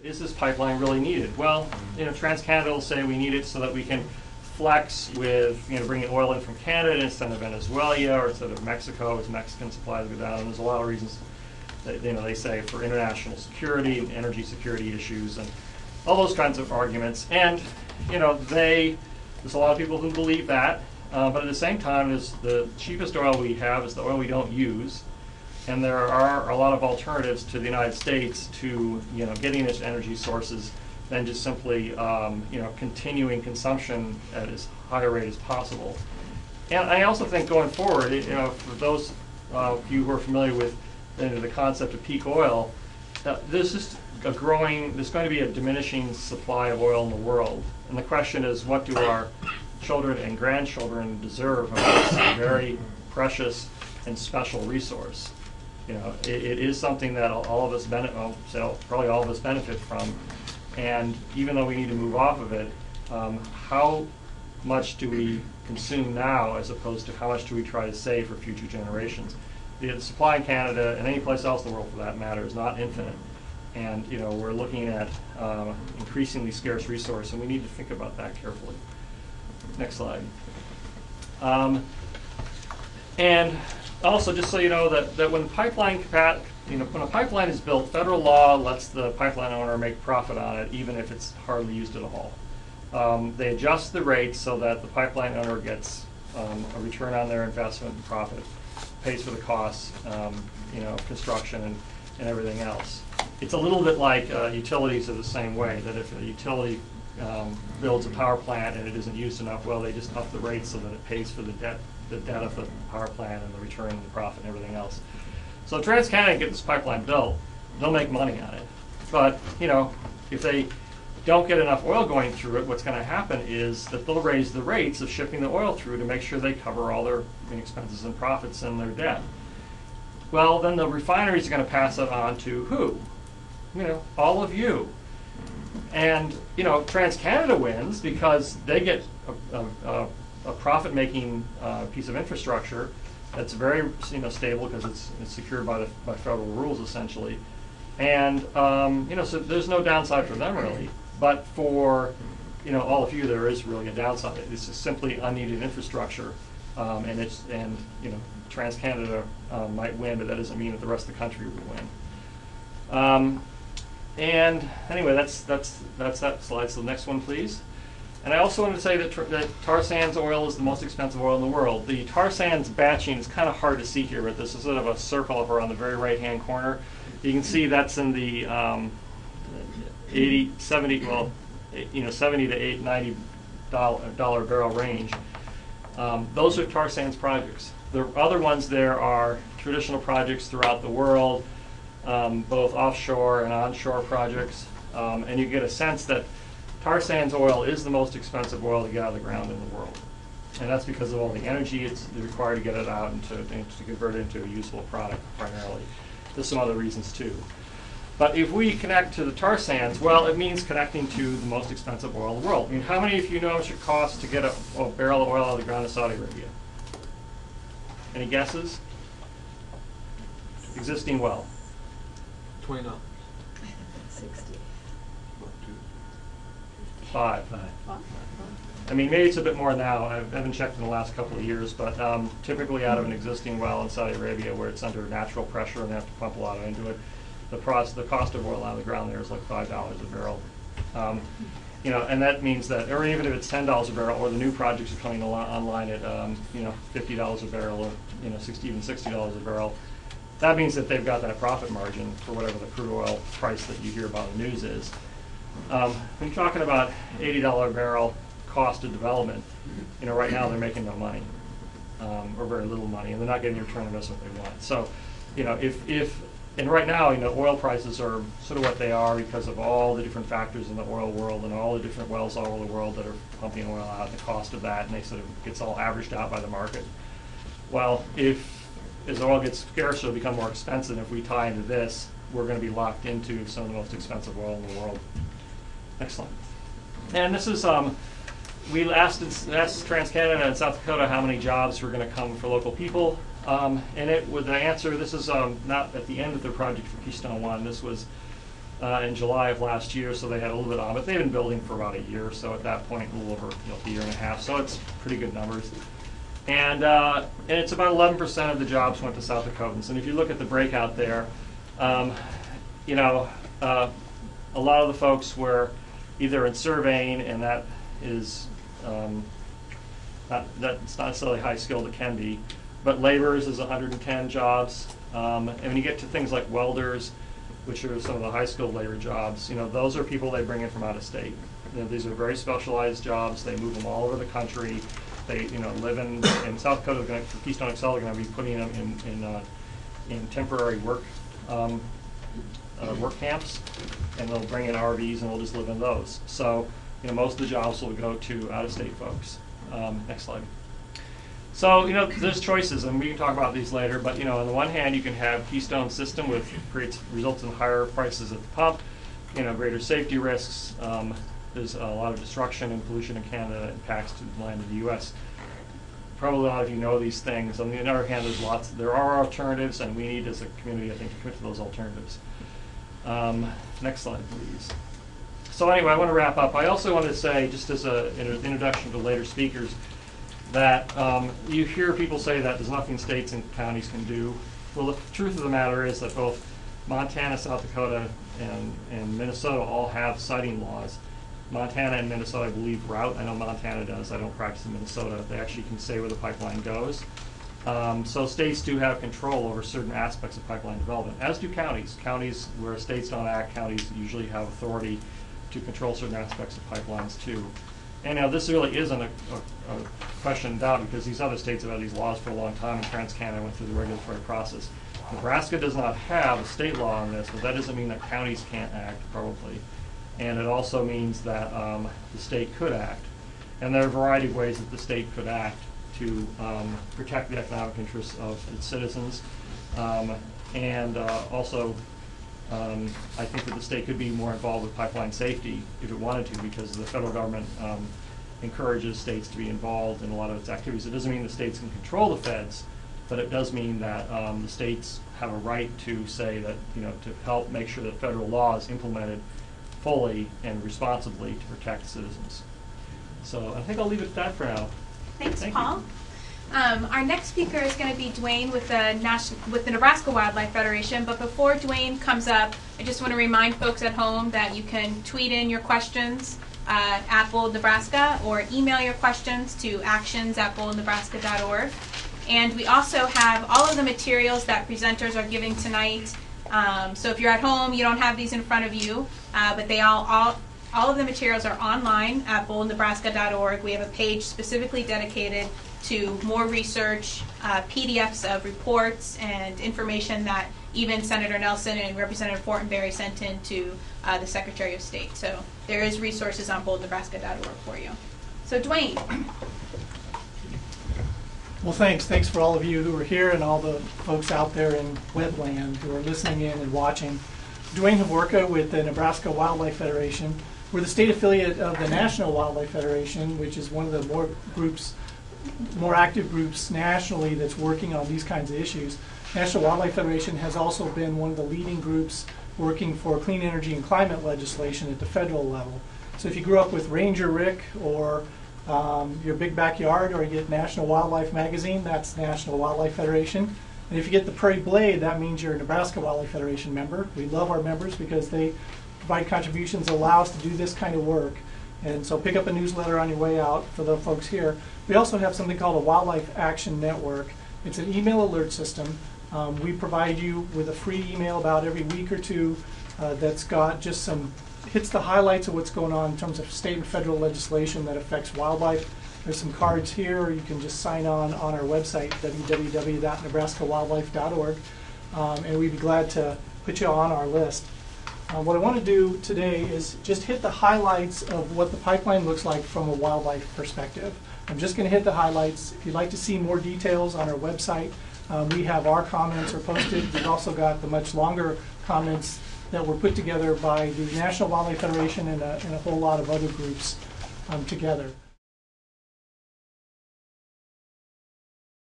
Is this pipeline really needed? Well, Transcanada will say we need it so that we can flex with, bringing oil in from Canada instead of Venezuela or instead of Mexico as Mexican supplies go down. And there's a lot of reasons that, they say for international security and energy security issues and all those kinds of arguments. And, there's a lot of people who believe that. But at the same time, the cheapest oil we have is the oil we don't use. And there are a lot of alternatives to the United States to, getting its energy sources than just simply, continuing consumption at as high a rate as possible. And I also think going forward, for those of you who are familiar with the concept of peak oil, there's going to be a diminishing supply of oil in the world. And the question is, what do our children and grandchildren deserve of this very precious and special resource? It is something that all of us probably all of us benefit from. And even though we need to move off of it, how much do we consume now as opposed to how much do we try to save for future generations? The supply in Canada and any place else in the world for that matter is not infinite. And we're looking at increasingly scarce resource, and we need to think about that carefully. Next slide. And also, just so you know that when when a pipeline is built, federal law lets the pipeline owner make profit on it, even if it's hardly used at all. They adjust the rates so that the pipeline owner gets a return on their investment and profit, pays for the costs, construction and everything else. It's a little bit like utilities are the same way, that if a utility builds a power plant and it isn't used enough, well, they just up the rates so that it pays for the debt of the power plant and the return and the profit and everything else. So Transcanada get this pipeline built, they'll make money on it. But, if they don't get enough oil going through it, what's going to happen is that they'll raise the rates of shipping the oil through to make sure they cover all their expenses and profits and their debt. Well, then the refineries are going to pass it on to who? All of you. And, Transcanada wins because they get a profit-making piece of infrastructure that's very stable because it's secured by federal rules essentially, and so there's no downside for them really. But for all of you, there is really a downside. It's just simply unneeded infrastructure, and Transcanada might win, but that doesn't mean that the rest of the country would win. And anyway, that's that slide. So the next one, please. And I also want to say that tar sands oil is the most expensive oil in the world. The tar sands batching is kind of hard to see here, but this is sort of a circle over on the very right-hand corner. You can see that's in the 70 to $90 barrel range. Those are tar sands projects. The other ones there are traditional projects throughout the world, both offshore and onshore projects, and you get a sense that tar sands oil is the most expensive oil to get out of the ground in the world. And that's because of all the energy it's required to get it out and to convert it into a useful product primarily. There's some other reasons too. But if we connect to the tar sands, well, it means connecting to the most expensive oil in the world. How many of you know how much it costs to get a barrel of oil out of the ground in Saudi Arabia? Any guesses? Existing well. $20. 60. Five. Maybe it's a bit more now. I haven't checked in the last couple of years, but typically out of an existing well in Saudi Arabia where it's under natural pressure and they have to pump a lot into it, the cost of oil out of the ground there is like $5 a barrel. And that means that, or even if it's $10 a barrel, or the new projects are coming online at $50 a barrel, or even $60 a barrel, that means that they've got that profit margin for whatever the crude oil price that you hear about in the news is. When you're talking about $80 a barrel cost of development, right now they're making no money, or very little money, and they're not getting the return on investment they want. So, and right now, oil prices are sort of what they are because of all the different factors in the oil world and all the different wells all over the world that are pumping oil out, and the cost of that, and they sort of gets all averaged out by the market. Well, as oil gets scarcer, it'll become more expensive. If we tie into this, we're going to be locked into some of the most expensive oil in the world. Excellent. And this is, we asked Transcanada and South Dakota how many jobs were going to come for local people. And the answer, this is not at the end of the project for Keystone I. This was in July of last year, so they had a little bit on, but they've been building for about a year or so at that point, a little over a year and a half, so it's pretty good numbers. And it's about 11% of the jobs went to south of Cobenais. And if you look at the breakout there, you know, a lot of the folks were either in surveying, and that is that's not necessarily high skilled, it can be, but laborers is 110 jobs. And when you get to things like welders, which are some of the high skilled labor jobs, you know, those are people they bring in from out of state. You know, these are very specialized jobs. They move them all over the country. They, you know, live in South Dakota. For Keystone XL, they're going to be putting them in temporary work camps, and they'll bring in RVs and they'll just live in those. So, you know, most of the jobs will go to out-of-state folks. Next slide. So, you know, there's choices, and we can talk about these later. But, you know, on the one hand, you can have Keystone system, which results in higher prices at the pump, you know, greater safety risks. There's a lot of destruction and pollution in Canada that impacts to the land of the U.S. Probably a lot of you know these things. On the other hand, there are alternatives, and we need, as a community, I think, to commit to those alternatives. Next slide, please. So anyway, I want to wrap up. I also want to say, just as an introduction to later speakers, that you hear people say that there's nothing states and counties can do. Well, the truth of the matter is that both Montana, South Dakota, and Minnesota all have siting laws. Montana and Minnesota, I believe, route. I know Montana does. I don't practice in Minnesota. They actually can say where the pipeline goes. So states do have control over certain aspects of pipeline development, as do counties. Counties where states don't act, counties usually have authority to control certain aspects of pipelines too. And now this really isn't a question of doubt, because these other states have had these laws for a long time, and Transcanada went through the regulatory process. Nebraska does not have a state law on this, but that doesn't mean that counties can't act, probably. And it also means that the state could act. And there are a variety of ways that the state could act to protect the economic interests of its citizens. Also, I think that the state could be more involved with pipeline safety if it wanted to, because the federal government encourages states to be involved in a lot of its activities. It doesn't mean the states can control the feds, but it does mean that the states have a right to say that, you know, to help make sure that federal law is implemented fully and responsibly to protect citizens. So I think I'll leave it at that for now. Thanks, Thank Paul. Our next speaker is going to be Duane with the Nebraska Wildlife Federation. But before Duane comes up, I just want to remind folks at home that you can tweet in your questions at Bold Nebraska, or email your questions to actions@boldnebraska.org. And we also have all of the materials that presenters are giving tonight. So if you're at home, you don't have these in front of you, but they all of the materials are online at boldnebraska.org. We have a page specifically dedicated to more research, PDFs of reports and information that even Senator Nelson and Representative Fortenberry sent in to the Secretary of State. So there is resources on boldnebraska.org for you. So Duane. Well, thanks. Thanks for all of you who are here and all the folks out there in webland who are listening in and watching. Duane Hovorka with the Nebraska Wildlife Federation. We're the state affiliate of the National Wildlife Federation, which is one of the more active groups nationally that's working on these kinds of issues. National Wildlife Federation has also been one of the leading groups working for clean energy and climate legislation at the federal level. So if you grew up with Ranger Rick, or your big backyard, or you get National Wildlife Magazine, that's National Wildlife Federation. And if you get the Prairie Blade, that means you're a Nebraska Wildlife Federation member. We love our members because they provide contributions that allow us to do this kind of work. And so pick up a newsletter on your way out for the folks here. We also have something called a Wildlife Action Network. It's an email alert system. We provide you with a free email about every week or two that's got just hits the highlights of what's going on in terms of state and federal legislation that affects wildlife. There's some cards here, or you can just sign on our website, www.nebraskawildlife.org, and we'd be glad to put you on our list. What I want to do today is just hit the highlights of what the pipeline looks like from a wildlife perspective. I'm just going to hit the highlights. If you'd like to see more details on our website, we have our comments are posted. We've also got the much longer comments that were put together by the National Wildlife Federation and a whole lot of other groups together.